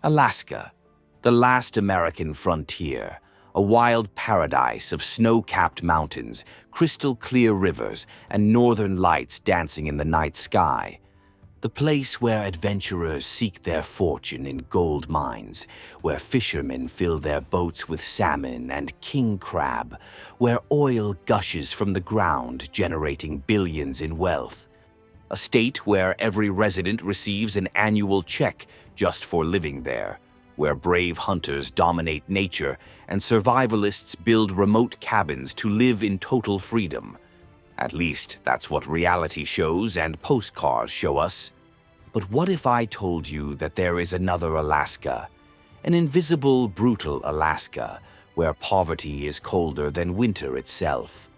Alaska, the last American frontier, a wild paradise of snow-capped mountains, crystal-clear rivers, and northern lights dancing in the night sky. The place where adventurers seek their fortune in gold mines, where fishermen fill their boats with salmon and king crab, where oil gushes from the ground, generating billions in wealth. A state where every resident receives an annual check just for living there, where brave hunters dominate nature and survivalists build remote cabins to live in total freedom. At least that's what reality shows and postcards show us. But what if I told you that there is another Alaska, an invisible, brutal Alaska, where poverty is colder than winter itself?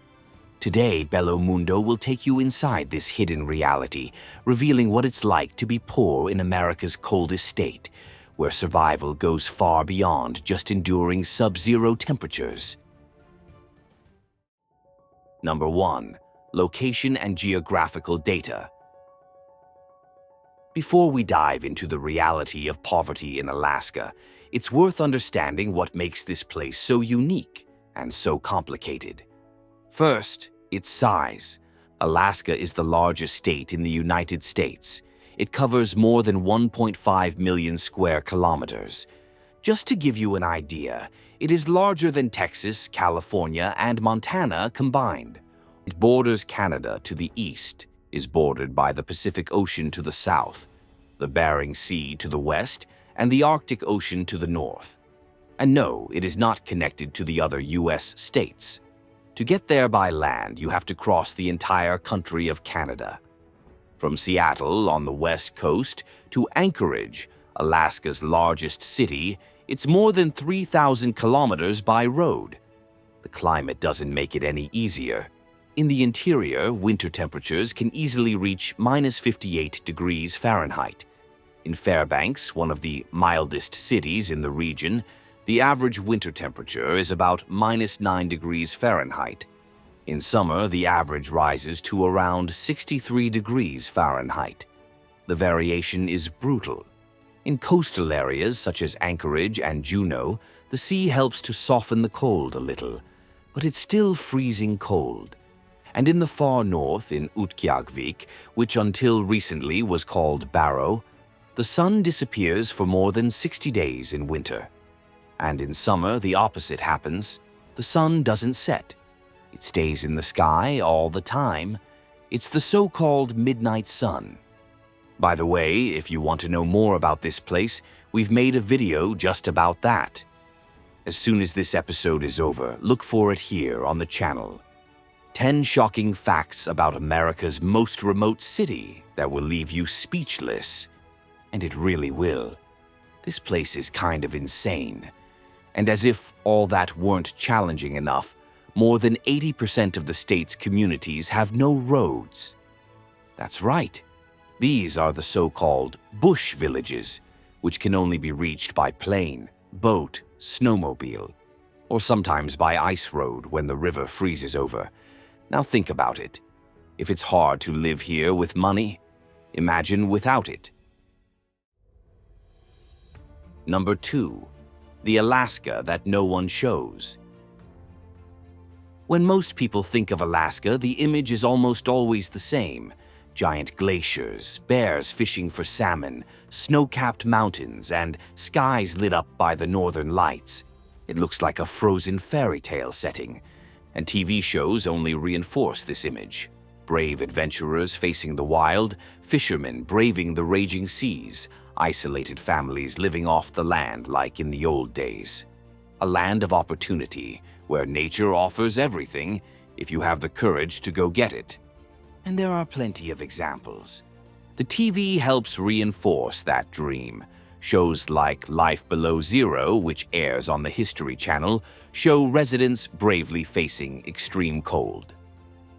Today, Bello Mundo will take you inside this hidden reality, revealing what it's like to be poor in America's coldest state, where survival goes far beyond just enduring sub-zero temperatures. Number 1. Location and geographical data. Before we dive into the reality of poverty in Alaska, it's worth understanding what makes this place so unique and so complicated. First, its size. Alaska is the largest state in the United States. It covers more than 1.5 million square kilometers. Just to give you an idea, it is larger than Texas, California, and Montana combined. It borders Canada to the east, is bordered by the Pacific Ocean to the south, the Bering Sea to the west, and the Arctic Ocean to the north. And no, it is not connected to the other U.S. states. To get there by land, you have to cross the entire country of Canada. From Seattle on the west coast to Anchorage, Alaska's largest city, it's more than 3,000 kilometers by road. The climate doesn't make it any easier. In the interior, winter temperatures can easily reach -58 degrees Fahrenheit. In Fairbanks, one of the mildest cities in the region, the average winter temperature is about -9 degrees Fahrenheit. In summer, the average rises to around 63 degrees Fahrenheit. The variation is brutal. In coastal areas such as Anchorage and Juneau, the sea helps to soften the cold a little, but it's still freezing cold. And in the far north, in Utqiagvik, which until recently was called Barrow, the sun disappears for more than 60 days in winter. And in summer, the opposite happens. The sun doesn't set. It stays in the sky all the time. It's the so-called midnight sun. By the way, if you want to know more about this place, we've made a video just about that. As soon as this episode is over, look for it here on the channel. 10 shocking facts about America's most remote city that will leave you speechless. And it really will. This place is kind of insane. And as if all that weren't challenging enough, more than 80% of the state's communities have no roads. That's right. These are the so-called bush villages, which can only be reached by plane, boat, snowmobile, or sometimes by ice road when the river freezes over. Now think about it. If it's hard to live here with money, imagine without it. Number 2. The Alaska that no one shows. When most people think of Alaska, the image is almost always the same. Giant glaciers, bears fishing for salmon, snow-capped mountains, and skies lit up by the northern lights. It looks like a frozen fairy tale setting. And TV shows only reinforce this image. Brave adventurers facing the wild, fishermen braving the raging seas, isolated families living off the land like in the old days. A land of opportunity, where nature offers everything if you have the courage to go get it. And there are plenty of examples. The TV helps reinforce that dream. Shows like Life Below Zero, which airs on the History Channel, show residents bravely facing extreme cold.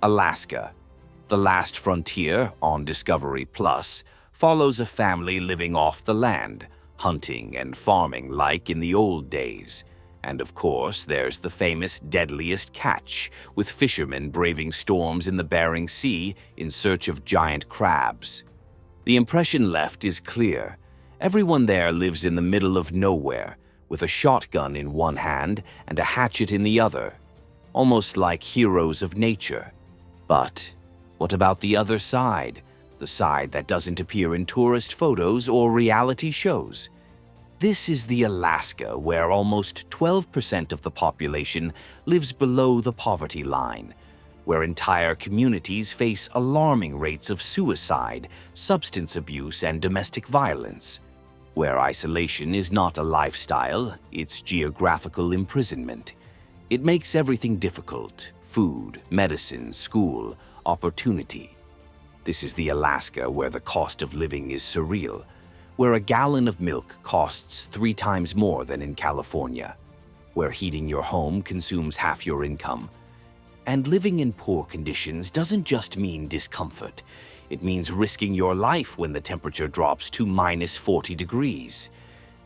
Alaska, The Last Frontier on Discovery Plus, follows a family living off the land, hunting and farming like in the old days. And of course, there's the famous Deadliest Catch, with fishermen braving storms in the Bering Sea in search of giant crabs. The impression left is clear. Everyone there lives in the middle of nowhere, with a shotgun in one hand and a hatchet in the other, almost like heroes of nature. But what about the other side? The side that doesn't appear in tourist photos or reality shows? This is the Alaska where almost 12% of the population lives below the poverty line, where entire communities face alarming rates of suicide, substance abuse, and domestic violence, where isolation is not a lifestyle, it's geographical imprisonment. It makes everything difficult: food, medicine, school, opportunity. This is the Alaska where the cost of living is surreal, where a gallon of milk costs 3 times more than in California, where heating your home consumes half your income. And living in poor conditions doesn't just mean discomfort. It means risking your life when the temperature drops to -40 degrees.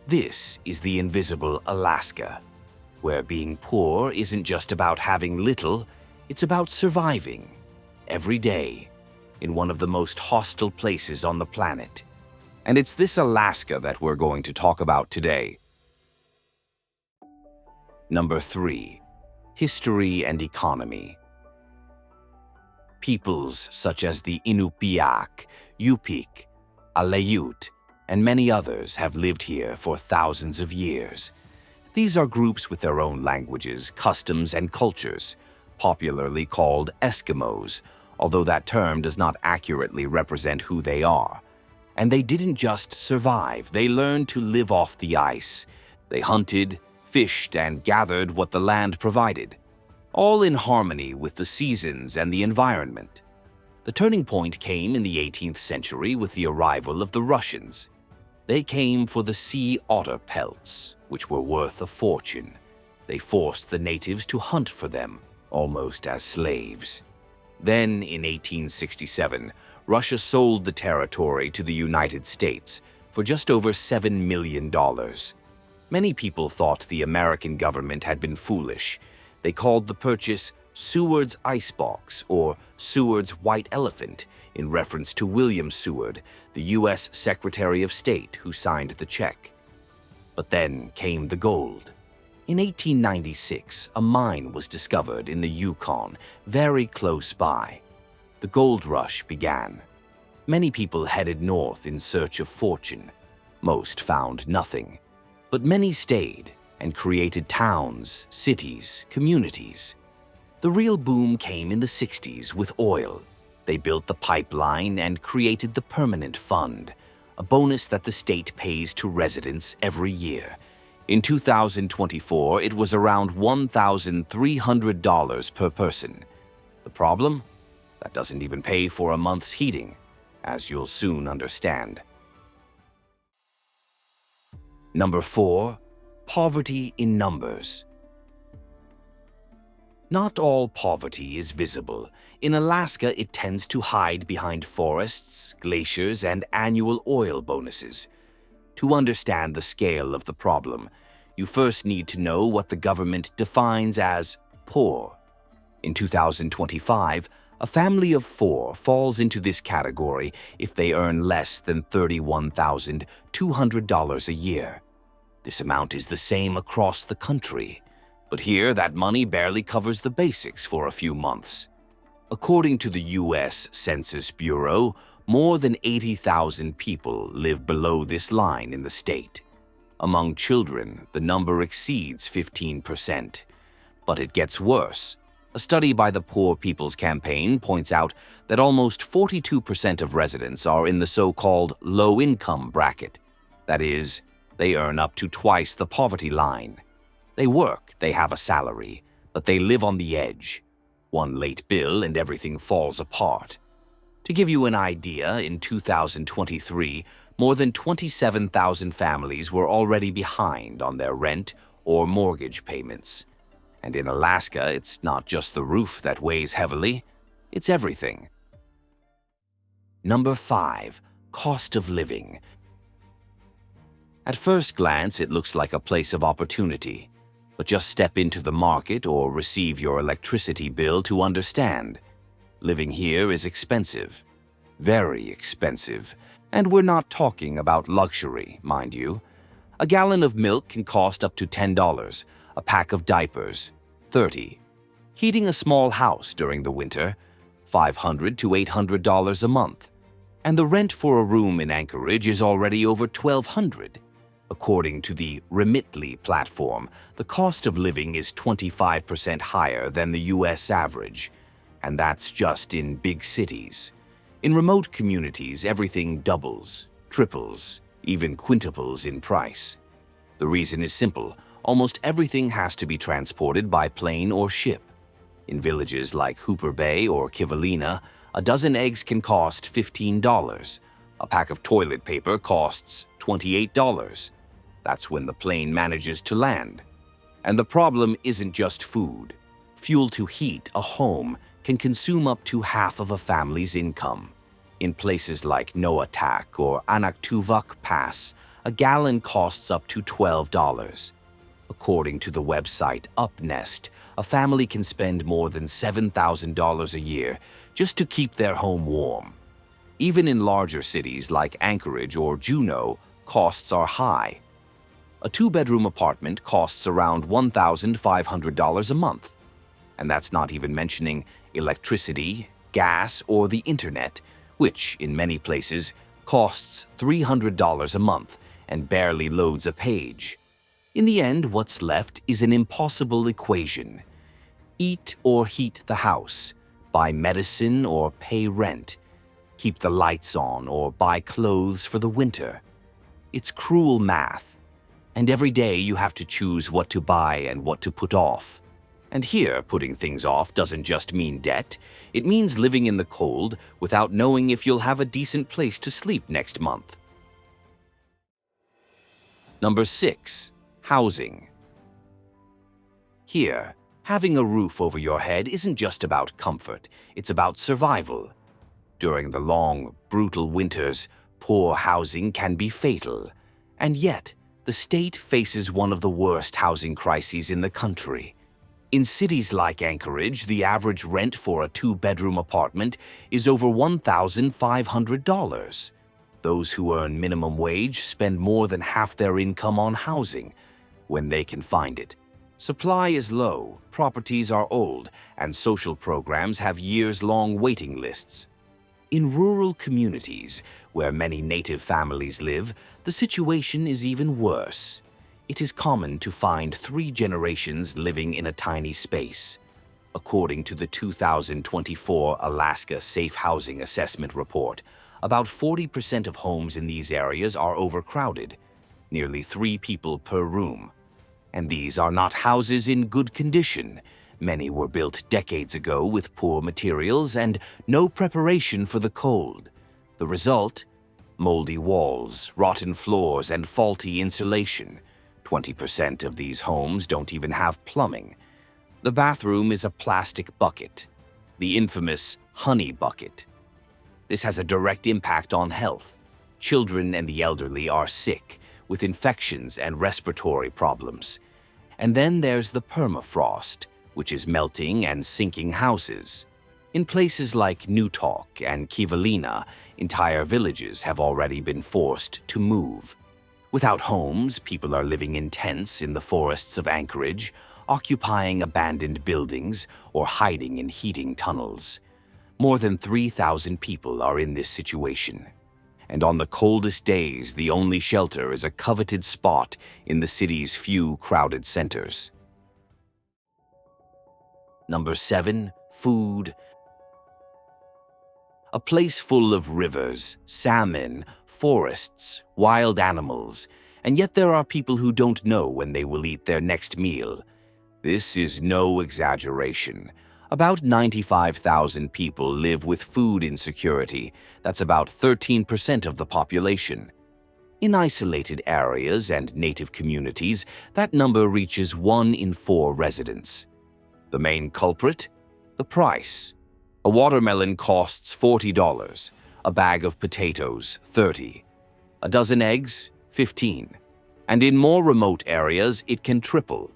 This is the invisible Alaska, where being poor isn't just about having little, it's about surviving every day in one of the most hostile places on the planet. And it's this Alaska that we're going to talk about today. Number 3. History and economy. Peoples such as the Inupiaq, Yupik, Aleut, and many others have lived here for thousands of years. These are groups with their own languages, customs, and cultures, popularly called Eskimos, although that term does not accurately represent who they are. And they didn't just survive, they learned to live off the ice. They hunted, fished, and gathered what the land provided, all in harmony with the seasons and the environment. The turning point came in the 18th century with the arrival of the Russians. They came for the sea otter pelts, which were worth a fortune. They forced the natives to hunt for them, almost as slaves. Then, in 1867, Russia sold the territory to the United States for just over $7 million. Many people thought the American government had been foolish. They called the purchase Seward's Icebox or Seward's White Elephant in reference to William Seward, the U.S. Secretary of State who signed the check. But then came the gold. In 1896, a mine was discovered in the Yukon, very close by. The gold rush began. Many people headed north in search of fortune. Most found nothing, but many stayed and created towns, cities, communities. The real boom came in the 60s with oil. They built the pipeline and created the Permanent Fund, a bonus that the state pays to residents every year. In 2024, it was around $1,300 per person. The problem? That doesn't even pay for a month's heating, as you'll soon understand. Number 4. Poverty in numbers. Not all poverty is visible. In Alaska, it tends to hide behind forests, glaciers, and annual oil bonuses. To understand the scale of the problem, you first need to know what the government defines as poor. In 2025, a family of 4 falls into this category if they earn less than $31,200 a year. This amount is the same across the country, but here that money barely covers the basics for a few months. According to the U.S. Census Bureau, more than 80,000 people live below this line in the state. Among children, the number exceeds 15%. But it gets worse. A study by the Poor People's Campaign points out that almost 42% of residents are in the so-called low-income bracket. That is, they earn up to twice the poverty line. They work, they have a salary, but they live on the edge. One late bill and everything falls apart. To give you an idea, in 2023, more than 27,000 families were already behind on their rent or mortgage payments. And in Alaska, it's not just the roof that weighs heavily, it's everything. Number 5. Cost of living. At first glance, it looks like a place of opportunity. But just step into the market or receive your electricity bill to understand. Living here is expensive. Very expensive. And we're not talking about luxury, mind you. A gallon of milk can cost up to $10, a pack of diapers, $30. Heating a small house during the winter, $500 to $800 a month. And the rent for a room in Anchorage is already over $1,200. According to the Remitly platform, the cost of living is 25% higher than the US average, and that's just in big cities. In remote communities, everything doubles, triples, even quintuples in price. The reason is simple. Almost everything has to be transported by plane or ship. In villages like Hooper Bay or Kivalina, a dozen eggs can cost $15. A pack of toilet paper costs $28. That's when the plane manages to land. And the problem isn't just food. Fuel to heat a home can consume up to half of a family's income. In places like Noatak or Anaktuvuk Pass, a gallon costs up to $12. According to the website UpNest, a family can spend more than $7,000 a year just to keep their home warm. Even in larger cities like Anchorage or Juneau, costs are high. A two-bedroom apartment costs around $1,500 a month. And that's not even mentioning electricity, gas, or the internet, which, in many places, costs $300 a month and barely loads a page. In the end, what's left is an impossible equation. Eat or heat the house, buy medicine or pay rent, keep the lights on or buy clothes for the winter. It's cruel math, and every day you have to choose what to buy and what to put off. And here, putting things off doesn't just mean debt, it means living in the cold without knowing if you'll have a decent place to sleep next month. Number 6. Housing. Here, having a roof over your head isn't just about comfort, it's about survival. During the long, brutal winters, poor housing can be fatal. And yet, the state faces one of the worst housing crises in the country. In cities like Anchorage, the average rent for a two-bedroom apartment is over $1,500. Those who earn minimum wage spend more than half their income on housing, when they can find it. Supply is low, properties are old, and social programs have years-long waiting lists. In rural communities, where many native families live, the situation is even worse. It is common to find 3 generations living in a tiny space. According to the 2024 Alaska Safe Housing Assessment Report, about 40% of homes in these areas are overcrowded, nearly 3 people per room. And these are not houses in good condition. Many were built decades ago with poor materials and no preparation for the cold. The result? Moldy walls, rotten floors, and faulty insulation. 20% of these homes don't even have plumbing. The bathroom is a plastic bucket, the infamous honey bucket. This has a direct impact on health. Children and the elderly are sick, with infections and respiratory problems. And then there's the permafrost, which is melting and sinking houses. In places like Newtalk and Kivalina, entire villages have already been forced to move. Without homes, people are living in tents in the forests of Anchorage, occupying abandoned buildings or hiding in heating tunnels. More than 3,000 people are in this situation. And on the coldest days, the only shelter is a coveted spot in the city's few crowded centers. Number 7. Food. A place full of rivers, salmon, forests, wild animals, and yet there are people who don't know when they will eat their next meal. This is no exaggeration. About 95,000 people live with food insecurity. That's about 13% of the population. In isolated areas and native communities, that number reaches 1 in 4 residents. The main culprit? The price. A watermelon costs $40, a bag of potatoes $30, a dozen eggs $15, and in more remote areas it can triple.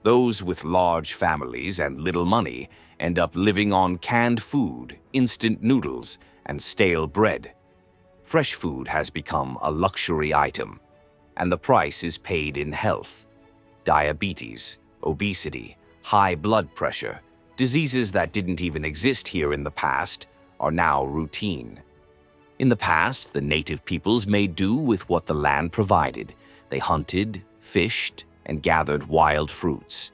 Those with large families and little money end up living on canned food, instant noodles, and stale bread. fresh food has become a luxury item, and the price is paid in health. Diabetes, obesity, high blood pressure, diseases that didn't even exist here in the past, are now routine. In the past, the native peoples made do with what the land provided. They hunted, fished, and gathered wild fruits.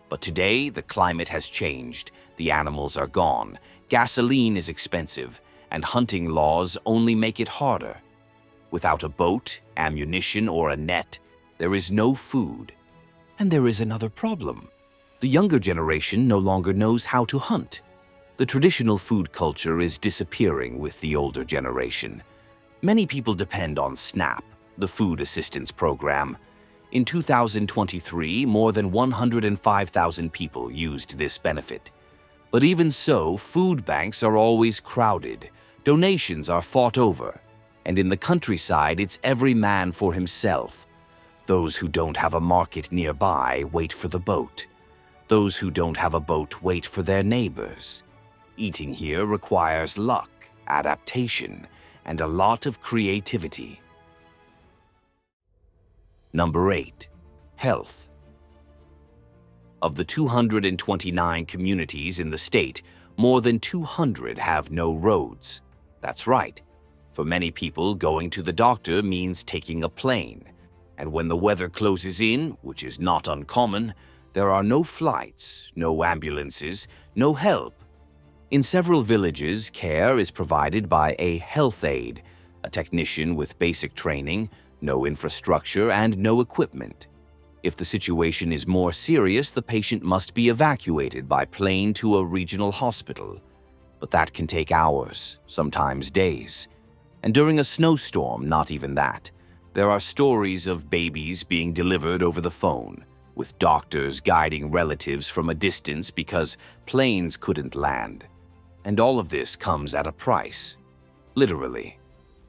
But today, the climate has changed, the animals are gone, gasoline is expensive, and hunting laws only make it harder. Without a boat, ammunition, or a net, there is no food. And there is another problem. The younger generation no longer knows how to hunt. The traditional food culture is disappearing with the older generation. Many people depend on SNAP, the Food Assistance Program. In 2023, more than 105,000 people used this benefit. But even so, food banks are always crowded, donations are fought over, and in the countryside it's every man for himself. Those who don't have a market nearby wait for the boat. Those who don't have a boat wait for their neighbors. Eating here requires luck, adaptation, and a lot of creativity. Number 8. Health. Of the 229 communities in the state, more than 200 have no roads. That's right. For many people, going to the doctor means taking a plane. And when the weather closes in, which is not uncommon, there are no flights, no ambulances, no help. In several villages, care is provided by a health aide, a technician with basic training, no infrastructure, and no equipment. If the situation is more serious, the patient must be evacuated by plane to a regional hospital. But that can take hours, sometimes days. And during a snowstorm, not even that. There are stories of babies being delivered over the phone, with doctors guiding relatives from a distance because planes couldn't land. And all of this comes at a price. Literally.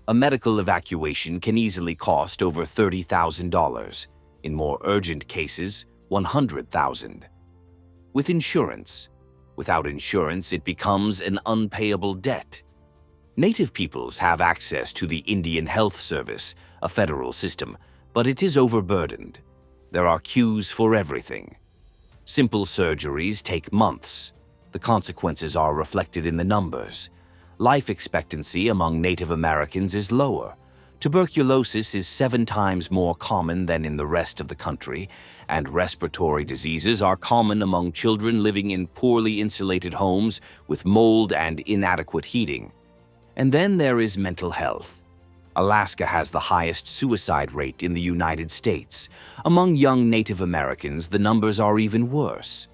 A medical evacuation can easily cost over $30,000. In more urgent cases, $100,000. With insurance. Without insurance, it becomes an unpayable debt. Native peoples have access to the Indian Health Service, a federal system, but it is overburdened. There are queues for everything. Simple surgeries take months. The consequences are reflected in the numbers. Life expectancy among Native Americans is lower. Tuberculosis is 7 times more common than in the rest of the country, and respiratory diseases are common among children living in poorly insulated homes with mold and inadequate heating. And then there is mental health. Alaska has the highest suicide rate in the United States. Among young Native Americans, the numbers are even worse.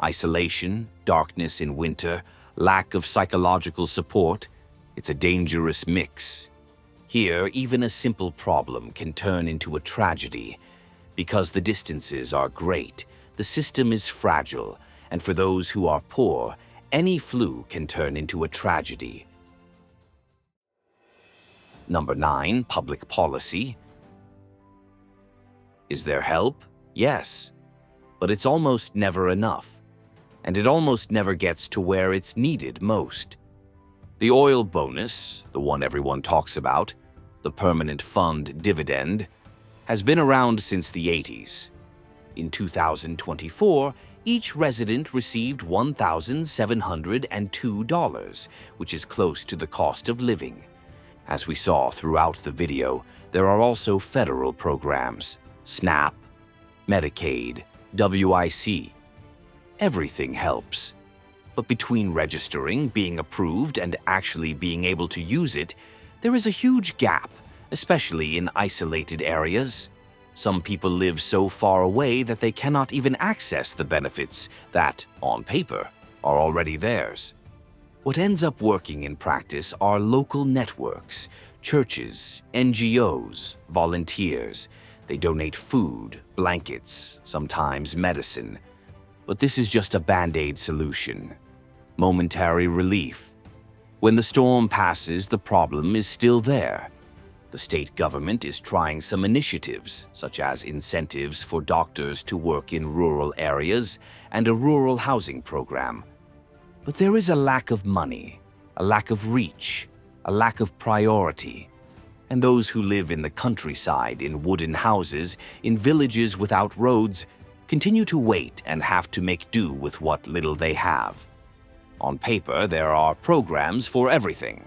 Isolation, darkness in winter, lack of psychological support, it's a dangerous mix. Here, even a simple problem can turn into a tragedy. Because the distances are great, the system is fragile, and for those who are poor, any flu can turn into a tragedy. Number 9, public policy. Is there help? Yes. But it's almost never enough. And it almost never gets to where it's needed most. The oil bonus, the one everyone talks about, the permanent fund dividend, has been around since the 80s. In 2024, each resident received $1,702, which is close to the cost of living. As we saw throughout the video, there are also federal programs, SNAP, Medicaid, WIC. Everything helps. But between registering, being approved, and actually being able to use it, there is a huge gap, especially in isolated areas. Some people live so far away that they cannot even access the benefits that, on paper, are already theirs. What ends up working in practice are local networks, churches, NGOs, volunteers. They donate food, blankets, sometimes medicine. But this is just a band-aid solution. Momentary relief. When the storm passes, the problem is still there. The state government is trying some initiatives, such as incentives for doctors to work in rural areas and a rural housing program. But there is a lack of money, a lack of reach, a lack of priority. And those who live in the countryside, in wooden houses, in villages without roads, continue to wait and have to make do with what little they have. On paper, there are programs for everything.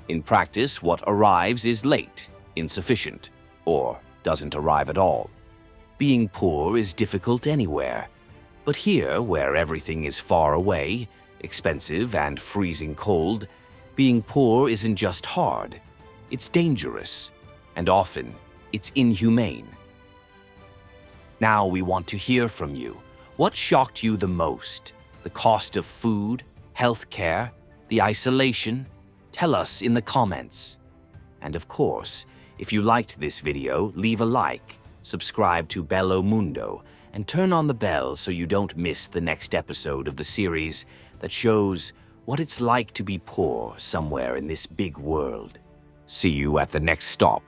In practice, what arrives is late, insufficient, or doesn't arrive at all. Being poor is difficult anywhere, but here, where everything is far away, expensive and freezing cold, being poor isn't just hard. It's dangerous, and often it's inhumane. Now we want to hear from you. What shocked you the most? The cost of food, health care, the isolation? Tell us in the comments. And of course, if you liked this video, leave a like, subscribe to Bello Mundo, and turn on the bell so you don't miss the next episode of the series that shows what it's like to be poor somewhere in this big world. See you at the next stop.